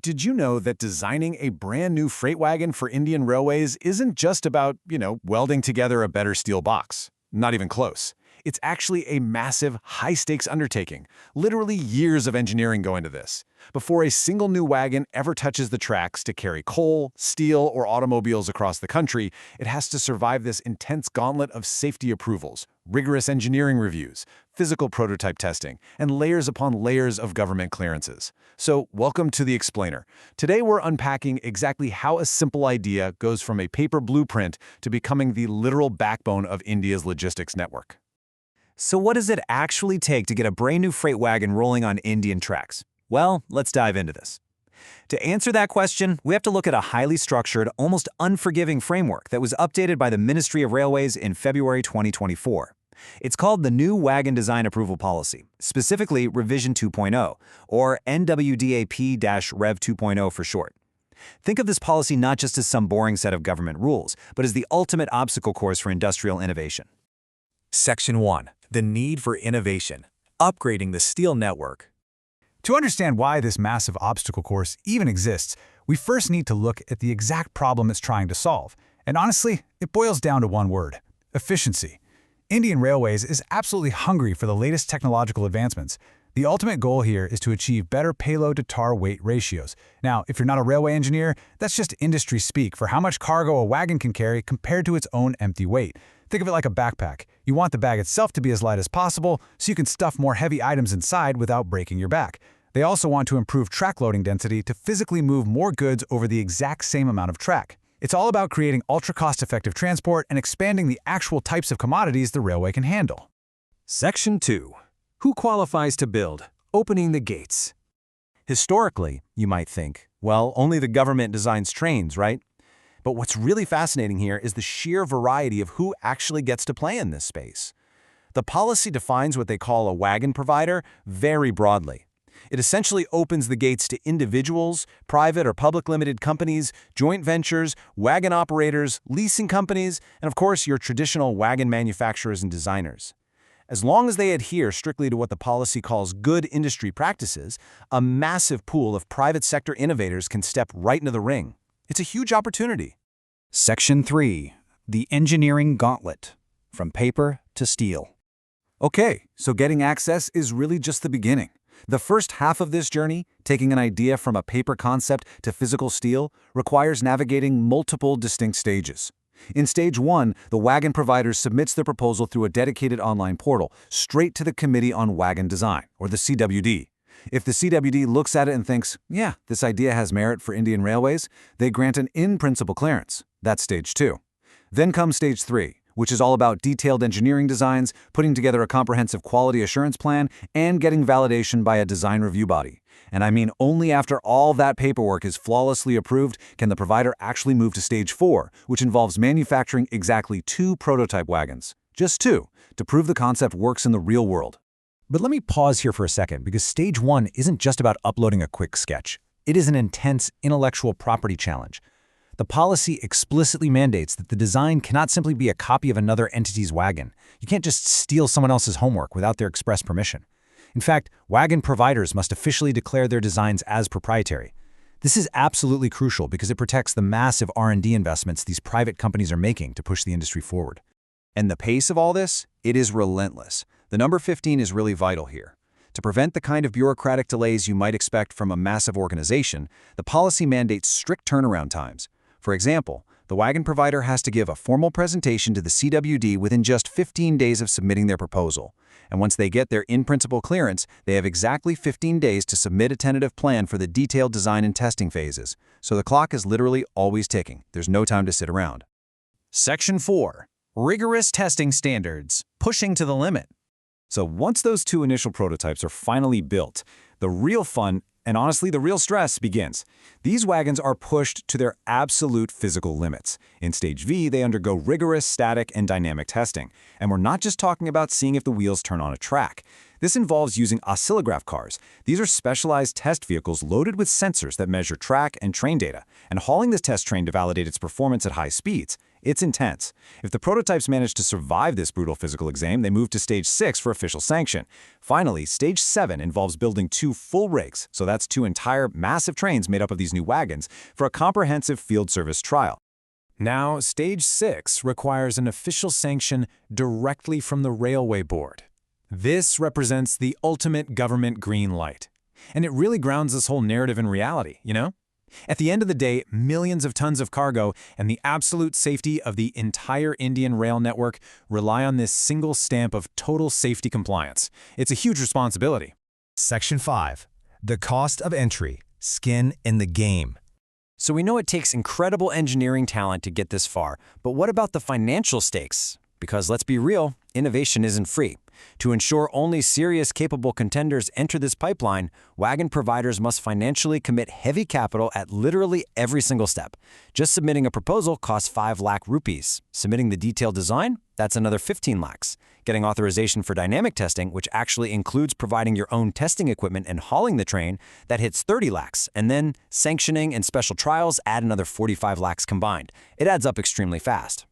Did you know that designing a brand new freight wagon for Indian Railways isn't just about, welding together a better steel box? Not even close. It's actually a massive, high-stakes undertaking. Literally years of engineering go into this. Before a single new wagon ever touches the tracks to carry coal, steel, or automobiles across the country, it has to survive this intense gauntlet of safety approvals, rigorous engineering reviews, physical prototype testing, and layers upon layers of government clearances. So, welcome to The Explainer. Today we're unpacking exactly how a simple idea goes from a paper blueprint to becoming the literal backbone of India's logistics network. So what does it actually take to get a brand new freight wagon rolling on Indian tracks? Well, let's dive into this. To answer that question, we have to look at a highly structured, almost unforgiving framework that was updated by the Ministry of Railways in February 2024. It's called the new Wagon Design Approval Policy, specifically Revision 2.0, or NWDAP-Rev 2.0 for short. Think of this policy not just as some boring set of government rules, but as the ultimate obstacle course for industrial innovation. Section 1. The need for innovation. Upgrading the steel network. To understand why this massive obstacle course even exists, we first need to look at the exact problem it's trying to solve. And honestly, it boils down to one word: efficiency. Indian Railways is absolutely hungry for the latest technological advancements. The ultimate goal here is to achieve better payload-to-tar weight ratios. Now, if you're not a railway engineer, that's just industry speak for how much cargo a wagon can carry compared to its own empty weight. Think of it like a backpack. You want the bag itself to be as light as possible so you can stuff more heavy items inside without breaking your back. They also want to improve track loading density to physically move more goods over the exact same amount of track. It's all about creating ultra-cost-effective transport and expanding the actual types of commodities the railway can handle. Section 2. Who qualifies to build? Opening the gates. Historically, you might think, well, only the government designs trains, right? But what's really fascinating here is the sheer variety of who actually gets to play in this space. The policy defines what they call a wagon provider very broadly. It essentially opens the gates to individuals, private or public limited companies, joint ventures, wagon operators, leasing companies, and of course your traditional wagon manufacturers and designers. As long as they adhere strictly to what the policy calls good industry practices, a massive pool of private sector innovators can step right into the ring. It's a huge opportunity. Section 3. The engineering gauntlet. From paper to steel. Okay, so getting access is really just the beginning. The first half of this journey, taking an idea from a paper concept to physical steel, requires navigating multiple distinct stages. In Stage 1, the wagon provider submits their proposal through a dedicated online portal, straight to the Committee on Wagon Design, or the CWD. If the CWD looks at it and thinks, yeah, this idea has merit for Indian Railways, they grant an in-principle clearance. That's Stage 2. Then comes Stage 3, which is all about detailed engineering designs, putting together a comprehensive quality assurance plan, and getting validation by a design review body. And I mean only after all that paperwork is flawlessly approved can the provider actually move to Stage 4, which involves manufacturing exactly 2 prototype wagons. Just 2, to prove the concept works in the real world. But let me pause here for a second, because Stage 1 isn't just about uploading a quick sketch. It is an intense intellectual property challenge. The policy explicitly mandates that the design cannot simply be a copy of another entity's wagon. You can't just steal someone else's homework without their express permission. In fact, wagon providers must officially declare their designs as proprietary. This is absolutely crucial because it protects the massive R&D investments these private companies are making to push the industry forward. And the pace of all this? It is relentless. The number 15 is really vital here. To prevent the kind of bureaucratic delays you might expect from a massive organization, the policy mandates strict turnaround times. For example, the wagon provider has to give a formal presentation to the CWD within just 15 days of submitting their proposal. And once they get their in-principle clearance, they have exactly 15 days to submit a tentative plan for the detailed design and testing phases. So the clock is literally always ticking. There's no time to sit around. Section 4. Rigorous testing standards. Pushing to the limit. So once those 2 initial prototypes are finally built, the real fun and honestly the real stress begins. These wagons are pushed to their absolute physical limits. In Stage V, they undergo rigorous static and dynamic testing. And we're not just talking about seeing if the wheels turn on a track. This involves using oscillograph cars. These are specialized test vehicles loaded with sensors that measure track and train data. And hauling this test train to validate its performance at high speeds, It's intense. If the prototypes manage to survive this brutal physical exam, they move to Stage 6 for official sanction. Finally, Stage 7 involves building 2 full rigs, so that's 2 entire massive trains made up of these new wagons, for a comprehensive field service trial. Now, Stage 6 requires an official sanction directly from the Railway Board. This represents the ultimate government green light. And it really grounds this whole narrative in reality, you know? At the end of the day, millions of tons of cargo and the absolute safety of the entire Indian rail network rely on this single stamp of total safety compliance. It's a huge responsibility. Section 5. The cost of entry. Skin in the game. So we know it takes incredible engineering talent to get this far, but what about the financial stakes? Because let's be real, innovation isn't free. To ensure only serious, capable contenders enter this pipeline, wagon providers must financially commit heavy capital at literally every single step. Just submitting a proposal costs 5 lakh rupees. Submitting the detailed design? That's another 15 lakhs. Getting authorization for dynamic testing, which actually includes providing your own testing equipment and hauling the train, that hits 30 lakhs. And then sanctioning and special trials add another 45 lakhs combined. It adds up extremely fast.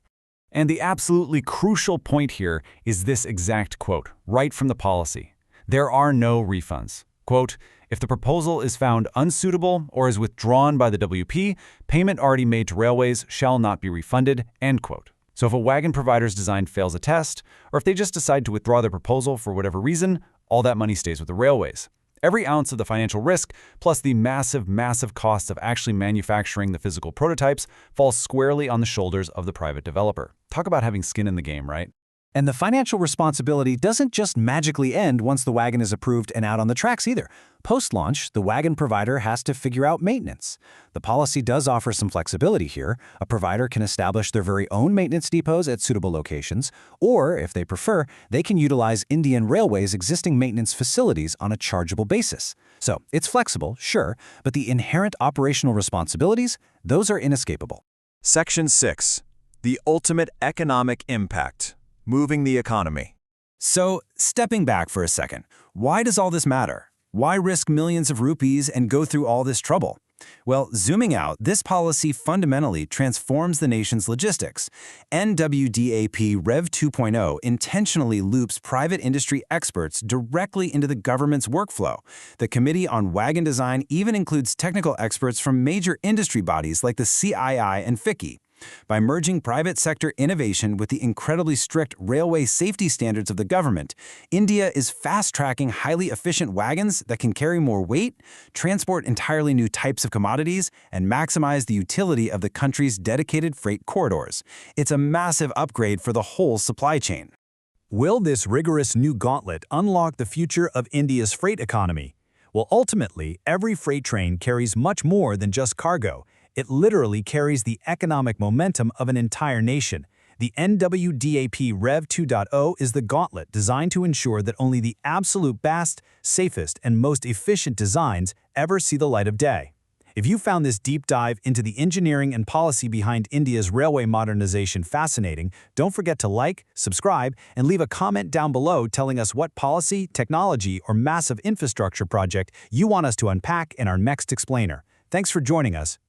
And the absolutely crucial point here is this exact quote, right from the policy. There are no refunds. Quote, if the proposal is found unsuitable or is withdrawn by the WP, payment already made to railways shall not be refunded, end quote. So if a wagon provider's design fails a test, or if they just decide to withdraw their proposal for whatever reason, all that money stays with the railways. Every ounce of the financial risk, plus the massive costs of actually manufacturing the physical prototypes, falls squarely on the shoulders of the private developer. Talk about having skin in the game, right? And the financial responsibility doesn't just magically end once the wagon is approved and out on the tracks either. Post-launch, the wagon provider has to figure out maintenance. The policy does offer some flexibility here. A provider can establish their very own maintenance depots at suitable locations, or, if they prefer, they can utilize Indian Railways' existing maintenance facilities on a chargeable basis. So, it's flexible, sure, but the inherent operational responsibilities, those are inescapable. Section 6. The ultimate economic impact. Moving the economy. So, stepping back for a second, why does all this matter? Why risk millions of rupees and go through all this trouble? Well, zooming out, this policy fundamentally transforms the nation's logistics. NWDAP Rev 2.0 intentionally loops private industry experts directly into the government's workflow. The Committee on Wagon Design even includes technical experts from major industry bodies like the CII and FICCI. By merging private sector innovation with the incredibly strict railway safety standards of the government, India is fast-tracking highly efficient wagons that can carry more weight, transport entirely new types of commodities, and maximize the utility of the country's dedicated freight corridors. It's a massive upgrade for the whole supply chain. Will this rigorous new gauntlet unlock the future of India's freight economy? Well, ultimately, every freight train carries much more than just cargo. It literally carries the economic momentum of an entire nation. The NWDAP Rev 2.0 is the gauntlet designed to ensure that only the absolute best, safest, and most efficient designs ever see the light of day. If you found this deep dive into the engineering and policy behind India's railway modernization fascinating, don't forget to like, subscribe, and leave a comment down below telling us what policy, technology, or massive infrastructure project you want us to unpack in our next explainer. Thanks for joining us.